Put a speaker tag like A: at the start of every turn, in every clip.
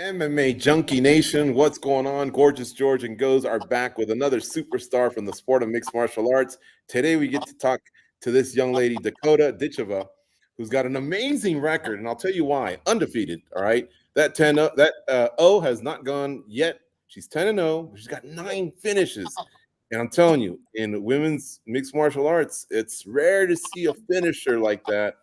A: MMA Junkie Nation, what's going on? Gorgeous George and Goes are back with another superstar from the sport of mixed martial arts. Today we get to talk to this young lady, Dakota Ditcheva, who's got an amazing record, and I'll tell you why. Undefeated, all right? That 10 O has not gone yet. She's 10-0, but she's got 9 finishes. And I'm telling you, in women's mixed martial arts, it's rare to see a finisher like that.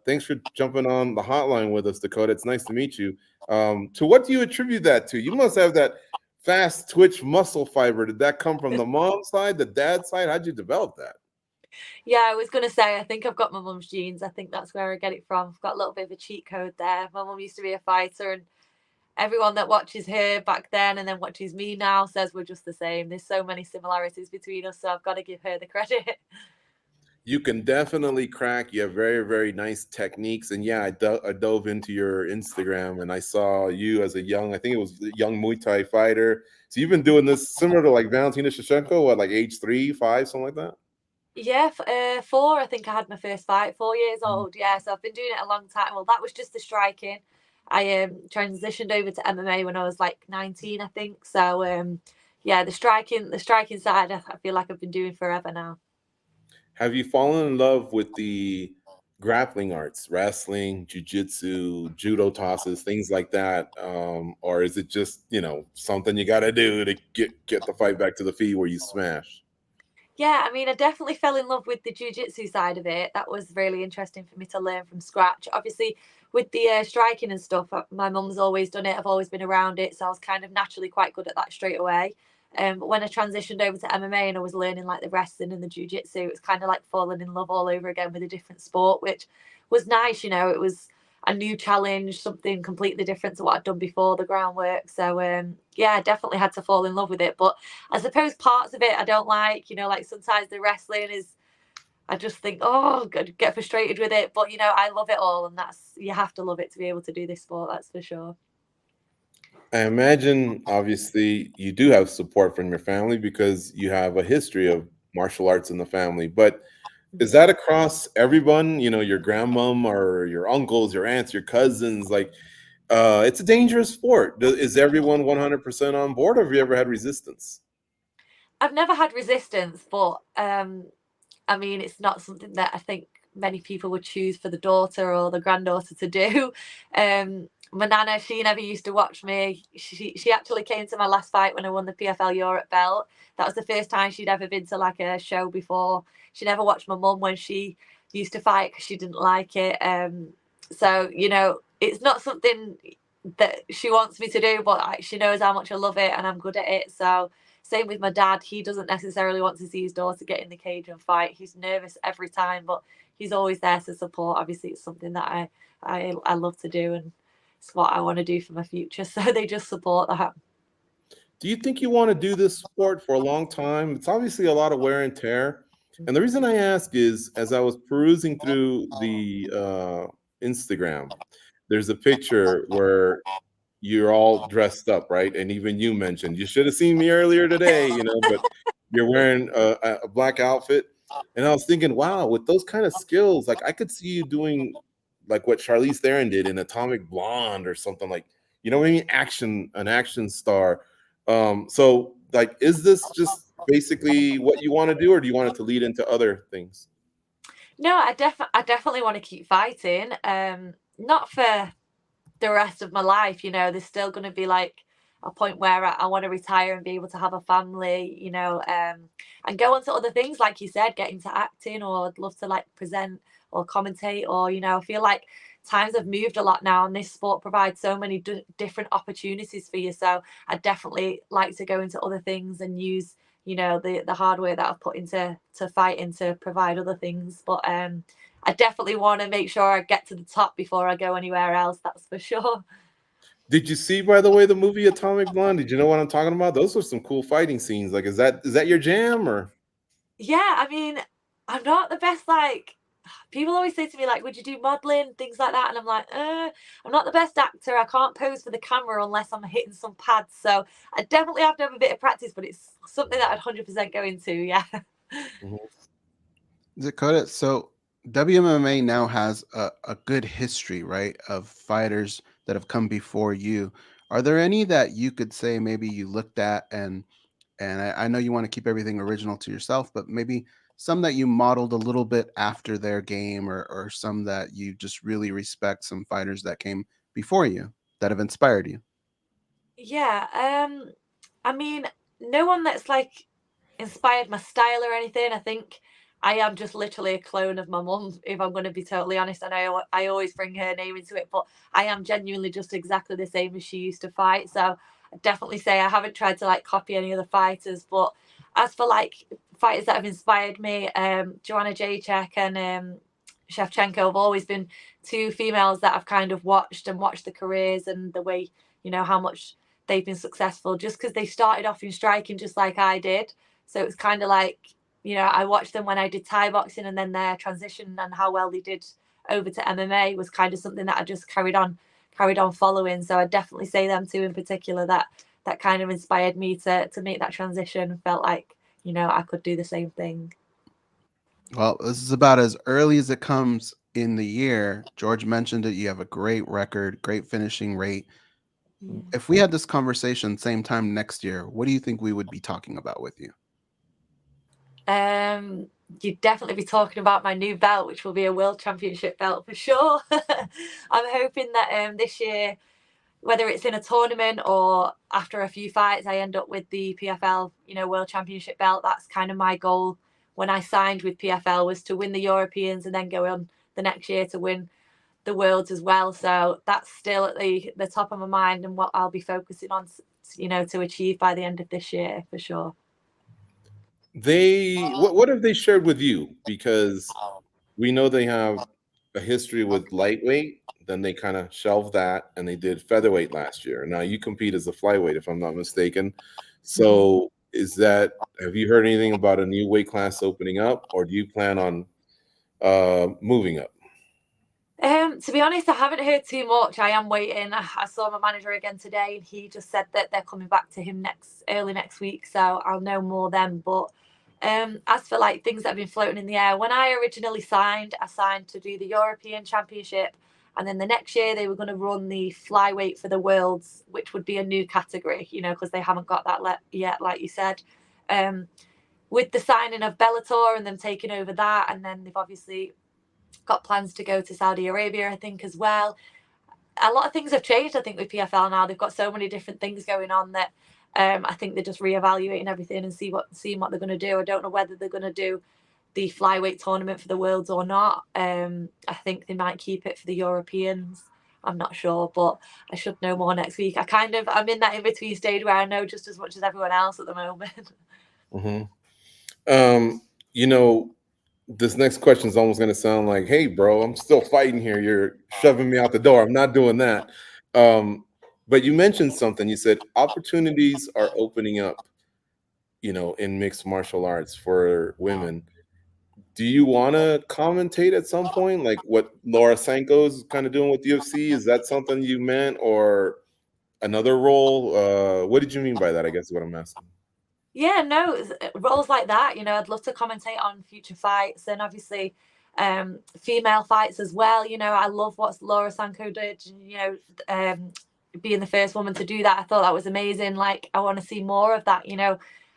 A: Thanks for jumping on the hotline with us, Dakota. It's nice to meet you. To what do you attribute that to? You must have that fast twitch muscle fiber. Did that come from the mom side, the dad side? How'd you develop that?
B: Yeah, I was going to say, I think I've got my mum's genes. I think that's where I get it from. I've got a little bit of a cheat code there. My mum used to be a fighter, and everyone that watches her back then and then watches me now says we're just the same. There's so many similarities between us, so I've got to give her the credit.
A: You can definitely crack. You have very, very nice techniques. And yeah, I dove into your Instagram and I saw you as a young, I think it was a young Muay Thai fighter. So you've been doing this similar to like Valentina Shevchenko, what, like age 3, 5, something like that?
B: Yeah, 4. I think I had my first fight, 4 years old. Yeah, so I've been doing it a long time. Well, that was just the striking. I transitioned over to MMA when I was like 19, I think. So yeah, the striking side, I feel like I've been doing forever now.
A: Have you fallen in love with the grappling arts, wrestling, jujitsu, judo tosses, things like that? Or is it just, something you got to do to get the fight back to the feet where you smash?
B: Yeah, I mean, I definitely fell in love with the jujitsu side of it. That was really interesting for me to learn from scratch. Obviously, with the striking and stuff, my mum's always done it. I've always been around it, so I was kind of naturally quite good at that straight away. But when I transitioned over to MMA and I was learning like the wrestling and the jujitsu, it was kind of like falling in love all over again with a different sport, which was nice. It was a new challenge, something completely different to what I'd done before, the groundwork. So yeah, I definitely had to fall in love with it. But I suppose parts of it I don't like. Like sometimes the wrestling is, I just think, oh, get frustrated with it. But I love it all, and you have to love it to be able to do this sport. That's for sure.
A: I imagine, obviously, you do have support from your family because you have a history of martial arts in the family. But is that across everyone? Your grandmom or your uncles, your aunts, your cousins? Like, it's a dangerous sport. Is everyone 100% on board, or have you ever had resistance?
B: I've never had resistance, but I mean, it's not something that I think many people would choose for the daughter or the granddaughter to do. My nana, she never used to watch me. She actually came to my last fight when I won the PFL Europe belt. That was the first time she'd ever been to like a show before. She never watched my mum when she used to fight because she didn't like it. So it's not something that she wants me to do, but she knows how much I love it and I'm good at it. So same with my dad. He doesn't necessarily want to see his daughter get in the cage and fight. He's nervous every time, but he's always there to support. Obviously, it's something that I love to do, and it's what I want to do for my future. So they just support that.
A: Do you think you want to do this sport for a long time? It's obviously a lot of wear and tear. And the reason I ask is, as I was perusing through the Instagram, there's a picture where you're all dressed up, right? And even you mentioned you should have seen me earlier today, but you're wearing a black outfit. And I was thinking, wow, with those kind of skills, like I could see you doing like what Charlize Theron did in Atomic Blonde or something like, what I mean? An action star. So like, is this just basically what you want to do, or do you want it to lead into other things?
B: No, I definitely want to keep fighting. Not for the rest of my life. There's still going to be like a point where I want to retire and be able to have a family, and go on to other things, like you said, get into acting, or I'd love to like present or commentate, or I feel like times have moved a lot now, and this sport provides so many different opportunities for you. So I definitely like to go into other things and use the hard work that I've put into fighting to provide other things. But I definitely want to make sure I get to the top before I go anywhere else. That's for sure.
A: Did you see, by the way, the movie Atomic Blonde? Did you know what I'm talking about? Those were some cool fighting scenes. Like, is that your jam, or?
B: Yeah, I mean, I'm not the best. Like, people always say to me, like, would you do modeling, things like that? And I'm like, I'm not the best actor. I can't pose for the camera unless I'm hitting some pads. So I definitely have to have a bit of practice, but it's something that I'd 100% go into. Yeah.
A: Mhm.
C: Dakota, so WMMA now has a good history, right, of fighters that have come before you. Are there any that you could say maybe you looked at and I know you want to keep everything original to yourself, but maybe some that you modeled a little bit after their game, or some that you just really respect, some fighters that came before you that have inspired you?
B: Yeah, I mean, no one that's like inspired my style or anything. I think I am just literally a clone of my mum, if I'm going to be totally honest. And I always bring her name into it, but I am genuinely just exactly the same as she used to fight. So I definitely say I haven't tried to like copy any other fighters. But as for like fighters that have inspired me, Joanna Jacek and Shevchenko have always been two females that I've kind of watched the careers and the way, how much they've been successful just because they started off in striking just like I did. So it's kind of like, I watched them when I did Thai boxing, and then their transition and how well they did over to MMA was kind of something that I just carried on following. So I definitely say them two in particular that kind of inspired me to make that transition. Felt like, I could do the same thing.
C: Well, this is about as early as it comes in the year. George mentioned it. You have a great record, great finishing rate.
B: Yeah.
C: If we had this conversation same time next year, what do you think we would be talking about with you?
B: You'd definitely be talking about my new belt, which will be a world championship belt for sure. I'm hoping that this year, whether it's in a tournament or after a few fights, I end up with the PFL, world championship belt. That's kind of my goal when I signed with PFL, was to win the Europeans and then go on the next year to win the worlds as well. So that's still at the top of my mind and what I'll be focusing on, to achieve by the end of this year for sure.
A: What have they shared with you? Because we know they have a history with lightweight. Then they kind of shelved that and they did featherweight last year. Now you compete as a flyweight, if I'm not mistaken. So have you heard anything about a new weight class opening up, or do you plan on moving up?
B: To be honest, I haven't heard too much. I am waiting. I saw my manager again today, and he just said that they're coming back to him early next week, so I'll know more then. But as for like things that have been floating in the air, when I originally signed, I signed to do the European Championship, and then the next year they were going to run the flyweight for the worlds, which would be a new category, because they haven't got that yet, like you said. Um, with the signing of Bellator and them taking over that, and then they've obviously got plans to go to Saudi Arabia, I think, as well. A lot of things have changed, I think, with PFL now. They've got so many different things going on that I think they're just reevaluating everything and seeing what they're going to do. I don't know whether they're going to do the flyweight tournament for the worlds or not. I think they might keep it for the Europeans. I'm not sure, but I should know more next week. I'm in that in between stage where I know just as much as everyone else at the moment.
A: Hmm. Um, you know, this next question is almost going to sound like, "Hey, bro, I'm still fighting here. You're shoving me out the door. I'm not doing that." Um, but you mentioned something. You said opportunities are opening up, in mixed martial arts for women. Do you want to commentate at some point, like what Laura Sanko's kind of doing with UFC? Is that something you meant, or another role? What did you mean by that? I guess is what I'm asking.
B: Yeah, no, roles like that, I'd love to commentate on future fights and obviously female fights as well. I love what Laura Sanko did, being the first woman to do that. I thought that was amazing. Like, I want to see more of that.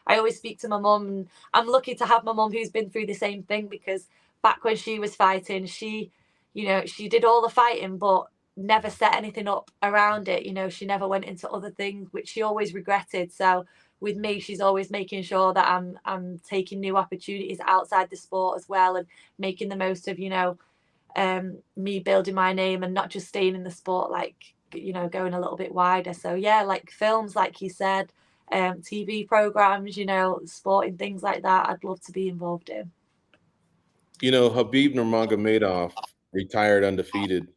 B: I always speak to my mum, and I'm lucky to have my mum who's been through the same thing, because back when she was fighting, she did all the fighting, but never set anything up around it. She never went into other things, which she always regretted. So with me, she's always making sure that I'm taking new opportunities outside the sport as well, and making the most of me building my name and not just staying in the sport, like going a little bit wider. So yeah, like films, like you said, TV programs, sporting things like that. I'd love to be involved in.
A: Habib Nurmagomedov retired undefeated,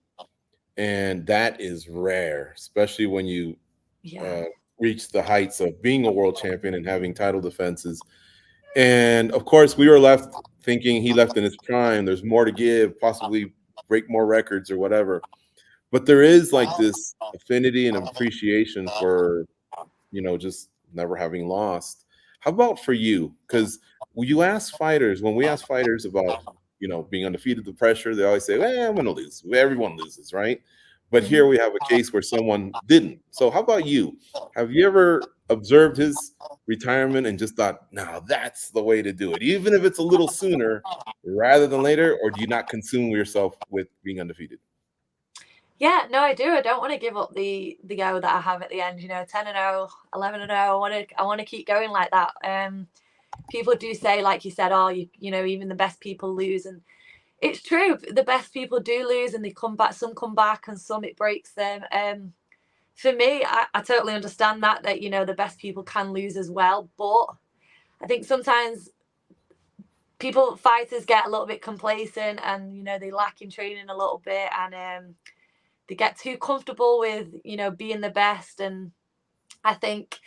A: and that is rare, especially when you
B: Yeah.
A: uh, reach the heights of being a world champion and having title defenses. And of course, we were left thinking he left in his prime. There's more to give, possibly break more records or whatever. But there is like this affinity and appreciation for, just never having lost. How about for you? Because when we ask fighters about, being undefeated, the pressure, they always say, well, I'm going to lose. Everyone loses, right? But here we have a case where someone didn't. So how about you? Have you ever observed his retirement and just thought, no, that's the way to do it, even if it's a little sooner rather than later? Or do you not consume yourself with being undefeated?
B: Yeah, no, I do. I don't want to give up the go that I have at the end. 10-0, 11-0. I want to keep going like that. People do say, like you said, oh, even the best people lose, and it's true. The best people do lose, and they come back. Some come back, and some it breaks them. For me, I totally understand that the best people can lose as well. But I think sometimes fighters get a little bit complacent, and they lack in training a little bit, and they get too comfortable with being the best. And I think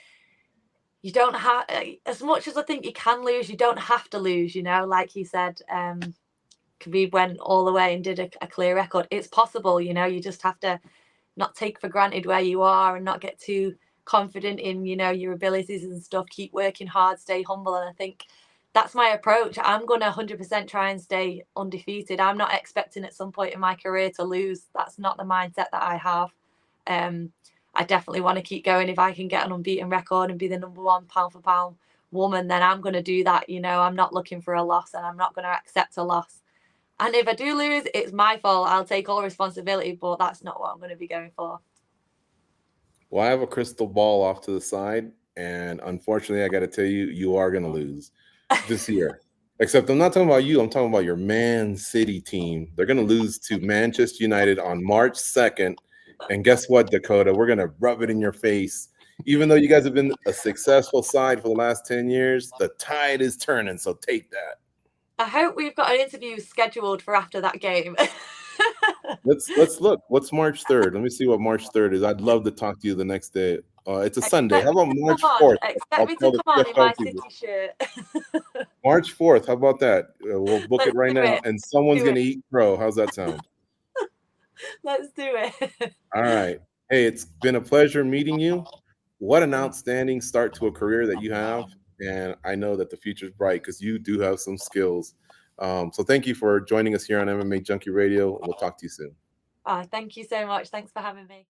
B: you don't have, as much as I think you can lose, you don't have to lose. Like he said, Khabib went all the way and did a clear record. It's possible. You just have to not take for granted where you are and not get too confident in your abilities and stuff. Keep working hard, stay humble. And I think that's my approach. I'm going to 100% try and stay undefeated. I'm not expecting at some point in my career to lose. That's not the mindset that I have. I definitely want to keep going. If I can get an unbeaten record and be the #1 pound for pound woman, then I'm going to do that. I'm not looking for a loss, and I'm not going to accept a loss. And if I do lose, it's my fault. I'll take all responsibility, but that's not what I'm going to be going for.
A: Well, I have a crystal ball off to the side, and unfortunately, I got to tell you, you are going to lose this year. Except I'm not talking about you. I'm talking about your Man City team. They're going to lose to Manchester United on March 2nd. And guess what, Dakota? We're going to rub it in your face. Even though you guys have been a successful side for the last 10 years, the tide is turning, so take that.
B: I hope we've got an interview scheduled for after that game.
A: Let's look. What's March 3rd? Let me see what March 3rd is. I'd love to talk to you the next day. It's a Sunday. How about March 4th?
B: Expect me to come on in my City shirt.
A: March 4th. How about that? We'll book it right now, and someone's going to eat crow. How's that sound?
B: Let's do it.
A: All right. Hey, it's been a pleasure meeting you. What an outstanding start to a career that you have. And I know that the future's bright because you do have some skills. So thank you for joining us here on MMA Junkie Radio. We'll talk to you soon.
B: Thank you so much. Thanks for having me.